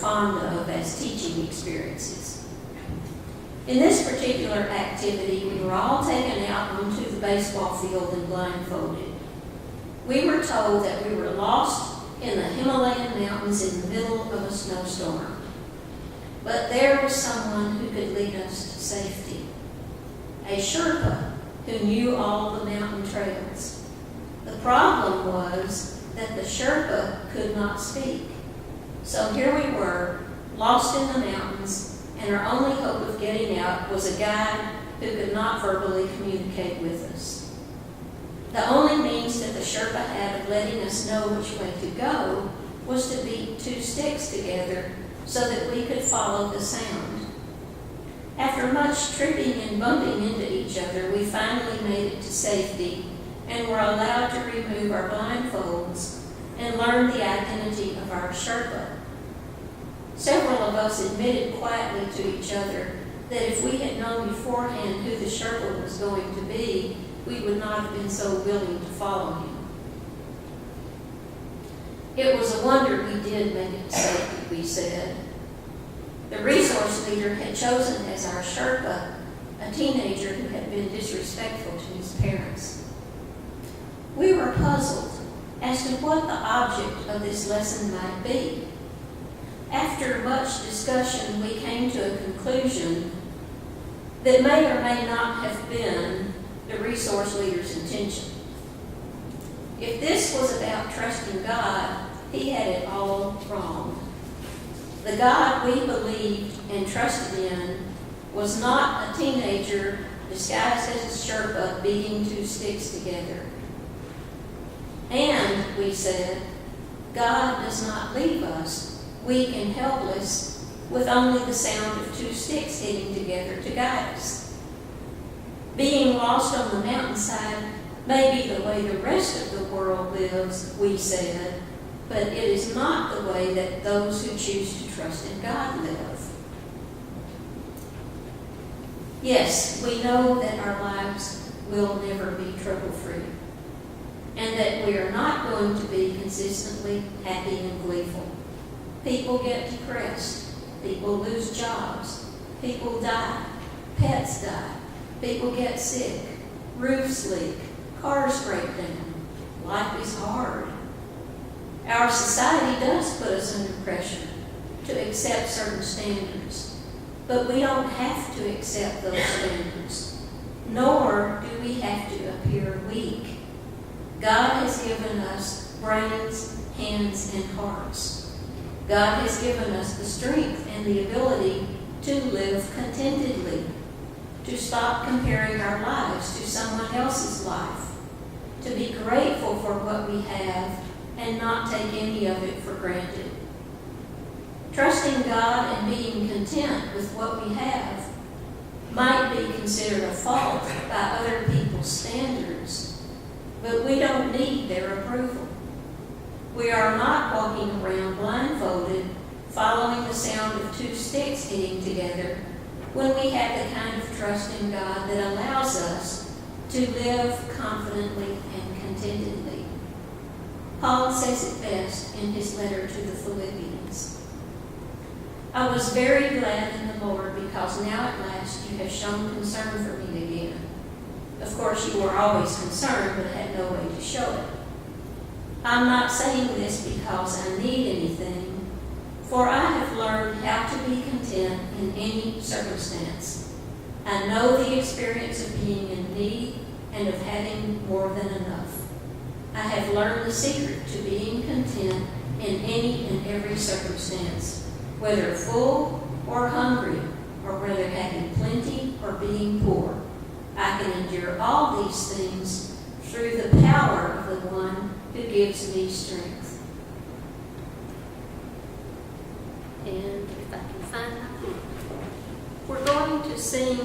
fond of as teaching experiences. In this particular activity, we were all taken out onto the baseball field and blindfolded. We were told that we were lost in the Himalayan mountains in the middle of a snowstorm. But there was someone who could lead us to safety. A Sherpa who knew all the mountain trails. The problem was that the Sherpa could not speak. So here we were, lost in the mountains, and our only hope of getting out was a guide who could not verbally communicate with us. The only means that the Sherpa had of letting us know which way to go was to beat two sticks together so that we could follow the sound. After much tripping and bumping into each other, we finally made it to safety and were allowed to remove our blindfolds and learn the identity of our Sherpa. Several of us admitted quietly to each other that if we had known beforehand who the Sherpa was going to be, we would not have been so willing to follow him. It was a wonder we did make it to safety, we said. The resource leader had chosen as our Sherpa a teenager who had been disrespectful to his parents. We were puzzled as to what the object of this lesson might be. After much discussion, we came to a conclusion that may or may not have been the resource leader's intention. If this was about trusting God, he had it all wrong. The God we believed and trusted in was not a teenager disguised as a Sherpa beating two sticks together. And, we said, God does not leave us weak and helpless with only the sound of two sticks hitting together to guide us. Being lost on the mountainside may be the way the rest of the world lives, we said, but it is not the way that those who choose to trust in God live. Yes, we know that our lives will never be trouble-free, and that we are not going to be consistently happy and gleeful. People get depressed. People lose jobs. People die. Pets die. People get sick. Roofs leak. Cars break down. Life is hard. Our society does put us under pressure to accept certain standards, but we don't have to accept those standards, nor do we have to appear weak. God has given us brains, hands, and hearts. God has given us the strength and the ability to live contentedly, to stop comparing our lives to someone else's life, to be grateful for what we have and not take any of it for granted. Trusting God and being content with what we have might be considered a fault by other people's standards, but we don't need their approval. We are not walking around blindfolded, following the sound of two sticks hitting together, when we have the kind of trust in God that allows us to live confidently and contentedly. Paul says it best in his letter to the Philippians. I was very glad in the Lord because now at last you have shown concern for me again. Of course, you were always concerned, but had no way to show it. I'm not saying this because I need anything, for I have learned how to be content in any circumstance. I know the experience of being in need and of having more than enough. I have learned the secret to being content in any and every circumstance, whether full or hungry, or whether having plenty or being poor. I can endure all these things through the power of the one who gives me strength. And if I can find my book, we're going to sing